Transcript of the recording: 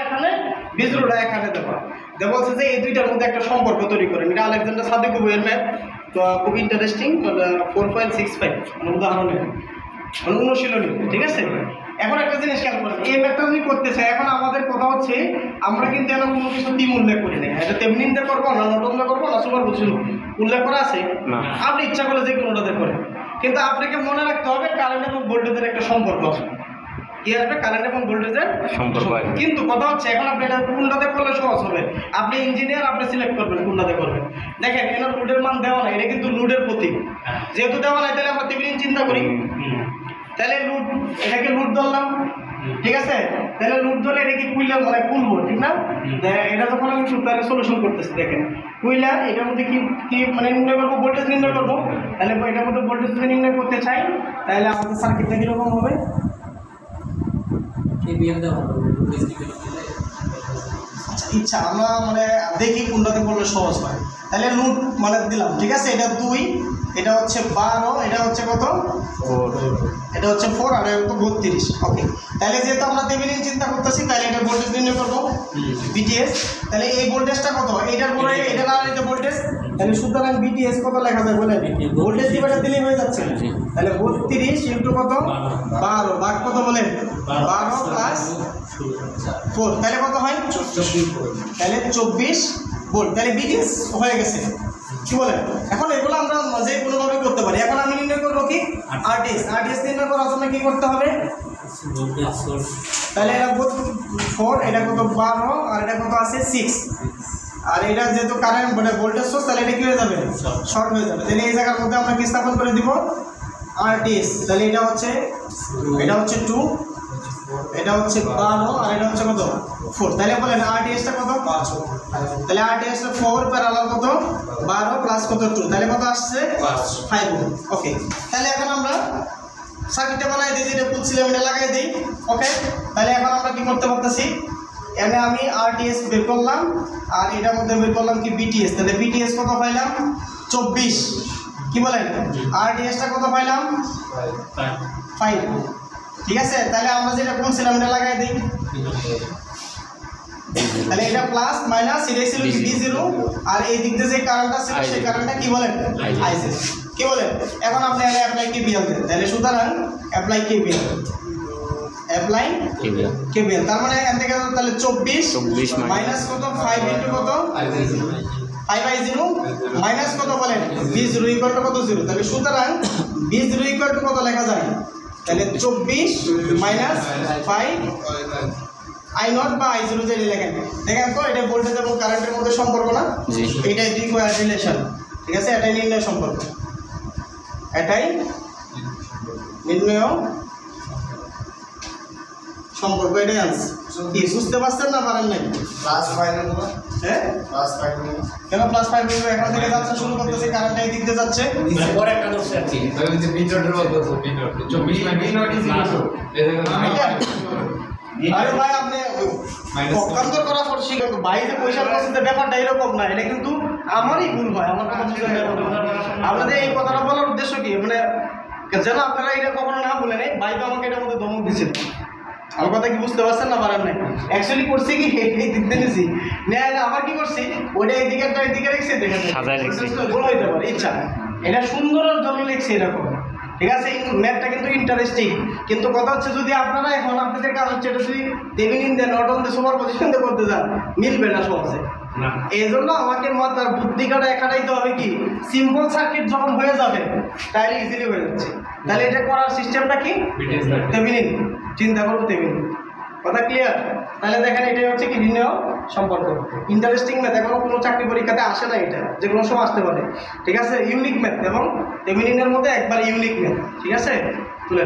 এখানে বিজরুটা এখানে দেওয়া বলছে যে এই দুইটার মধ্যে একটা সম্পর্ক তৈরি করেন। এটা আলেকজান্ডার সাদিক বইয়ের ম্যাপ, তো খুব ইন্টারেস্টিং। 4.65 উদাহরণে অনুশীলনী, ঠিক আছে। এখন একটা জিনিস খেয়াল করেন, এই ম্যাপটা যদি করতে চাই, এখন আমাদের কথা হচ্ছে আমরা কিন্তু এখন কোনো কিছু টিম উল্লেখ করি না। এটা তেমনি দিয়ে করবো না, নটন দিয়ে করবো না, সুপার বুঝুন উল্লেখ করা আছে, আপনি ইচ্ছা করলে যে কোনোটাতে করেন। কিন্তু আপনাকে মনে রাখতে হবে কারেন্ট এবং ভোল্টেজের একটা সম্পর্ক আছে। কি আসবে? কারেন্ট এবং ভোল্টেজের সম্পর্ক। কিন্তু কথা হচ্ছে এখন আপনি এটা কোনটাতে করলে সহজ হবে। আপনি ইঞ্জিনিয়ার, আপনি সিলেক্ট করবেন কোনটাতে করবেন। দেখেন এখানে লোডের মান দেওয়া নাই, এটা কিন্তু লোডের প্রতীক। যেহেতু দেওয়া নাই তাহলে আমরা তেমনি চিন্তা করি, তাহলে লুট, এটাকে লুট ধরলাম, ঠিক আছে। তাহলে লুট ধরে এটাকে কুইলা মানে খুলবো, ঠিক না? এটা যখন আমি তাহলে সলিউশন করতেছি, দেখেন কুইলা এটার মধ্যে কি কি মানে নির্ণয় করবো, ভোল্টেজ নির্ণয় করবো। তাহলে এটার মধ্যে ভোল্টেজ যদি নির্ণয় করতে চাই তাহলে আমাদের সার্কিটটা কীরকম হবে? ইচ্ছা আমরা মানে দেখি কোনটাতে করলে সহজ হয়। তাহলে লুট মানে দিলাম, ঠিক আছে। এটা 2, এটা হচ্ছে 12, এটা হচ্ছে কত? 4, এটা হচ্ছে 4 আর এটা 32। ওকে, তাহলে যেহেতু আমরা থেভেনিন চিন্তা করতেছি, তাহলে এটা ভোল্টেজ নির্ণয় করবো বিটিএস। তাহলে এই ভোল্টেজটা কত? এইটার পরে এটা না, এটা ভোল্টেজ। তাহলে সুতরাং বিটিএস কত লেখা যায় বলে? ভোল্টেজ ডিভাইডার দিলেই হয়ে যাচ্ছে। তাহলে 32 ইন্টু কত? 12 ভাগ কত বলেন? 12 প্লাস 4, তাহলে কত হয়? 24 ভোল্ট। তাহলে 24 ভোল্ট, তাহলে বিটিএস হয়ে গেছে। কি বলেন? এখন এগুলো আমরা যে কোনোভাবে করতে পারি। এখন আমি নির্ণয় করবো কি? আরটিএস। আরটিএস নির্ণয় করার জন্য কি করতে হবে? তাহলে এটা 4, এটা কত? 12, আর এটা কত আছে? 6। আর এটা যেহেতু কারেন্ট মানে ভোল্টেজ সোর্স, তাহলে এটা কি হয়ে যাবে? শর্ট হয়ে যাবে। তাহলে এই জায়গার মধ্যে আমরা কি স্থাপন করে দিব? আরটিএস। তাহলে এটা হচ্ছে 2, এটা হচ্ছে 12, আর এটা হচ্ছে কত? 4। তাহলে বলেন আরটিএসটা কত? 5। তাহলে আরটিএসটা 4 প্যারালাল কত? 12 প্লাস কত? 2, তাহলে কত আসছে? 5। ওকে, তাহলে এখন আমরা সার্কিটটা বানাই দিই, যেটা বলছিলাম এটা লাগাই দিই। ওকে, তাহলে এখন আমরা কি করতে পারতেছি? এখানে আমি আরটিএস বের করলাম, আর এটার মধ্যে বের করলাম কি? বিটিএস। তাহলে বিটিএস কত পাইলাম? 24। কি বলেন? আরটিএসটা কত পাইলাম? 5। ঠিক আছে, তাহলে আমরা যেটা বলছিলাম এটা লাগাই দিই। তাহলে এটা প্লাস মাইনাস, এটা ছিল কি? V0, আর এই দিক দিয়ে যে কারেন্টটা ছিল সেই কারেন্টটা কি বলেন? I0। কি বলেন? এখন আপনি এখানে অ্যাপ্লাই কেভিএল দেন। তাহলে সুতরাং অ্যাপ্লাই কেভিএল, অ্যাপ্লাই কেভিএল। তার মানে এখান থেকে তাহলে 24 মাইনাস কত? 5 ইনটু কত? 5/0 মাইনাস কত বলেন? V0 ইকুয়াল টু কত? 0। তাহলে সুতরাং V0 ইকুয়াল টু কত লেখা যায়? তাহলে 24 মাইনাস 5 I0 বা I0 যে লেখেন। দেখেন তো এটা ভোল্টেজ এবং কারেন্টের মধ্যে সম্পর্ক না? এটাই রিকোয়ার্ড রিলেশন, ঠিক আছে। এটাই নির্ণয় সম্পর্ক, এটাই নির্ণয় সম্পর্ক। এটাই আনসার। কি বুঝতে পারছেন না পারেন নাই? প্লাস 5 নেব। হ্যাঁ, প্লাস 5 নেব। কেন প্লাস 5 নেব? এখন থেকে যাচ্ছে, শুরু করতেছে, কারেন্ট এই দিক দিয়ে যাচ্ছে। পরে একটা দর্শক আছে, তাহলে যে বিটরের বলতো বিটর 24 আরে ভাই আপনি পক্ষান্তর করা পড়ছি, বাইরে পয়সা পছন্দ ব্যাপারটা এরকম না। এটা কিন্তু আমারই ভুল হয়, আমার কথা বুঝলেন না। আপনাদের এই কথাটা বলার উদ্দেশ্য কি মানে যেন আপনারা এটা কখনো না বলে নেই। ভাই তো আমাকে এটার মধ্যে ধমক দিচ্ছিল। আমার কথা কি বুঝতে পারছেন না পারেন নাই? অ্যাকচুয়ালি করছি কি এই দিক দিয়ে নিয়েছি, নেয় আবার কি করছি ওইটা এইদিকে রেখেছি, দেখেন ভুল হইতে পারে ইচ্ছা। এটা সুন্দরের জন্য লিখছি এরকম, ঠিক আছে। ম্যাথটা কিন্তু ইন্টারেস্টিং, কিন্তু কথা হচ্ছে যদি আপনারা এখন আপনাদের কাজ হচ্ছে এটা যদি থেভেনিন দেন, নর্টন দিয়ে, সুপার পজিশন দিয়ে করতে যান, মিলবে না সহজে। এই জন্য আমাকে মাথার বুদ্ধি কাটা খাটাইতে হবে কি? সিম্পল সার্কিট যখন হয়ে যাবে তাহলে ইজিলি হয়ে যাচ্ছে। তাহলে এটা করার সিস্টেমটা কি? থেভেনিন চিন্তা করবো, থেভেনিন। কথা ক্লিয়ার? তাহলে দেখেন এটাই হচ্ছে কি নির্ণয় সম্পর্ক। ইন্টারেস্টিং ম্যাথ, এখনো কোনো চাকরি পরীক্ষাতে আসে না, এটা যে কোনো সময় আসতে পারে, ঠিক আছে। ইউনিক ম্যাথ এবং থেভেনিনের মধ্যে একবার ইউনিক ম্যাথ, ঠিক আছে। তুলে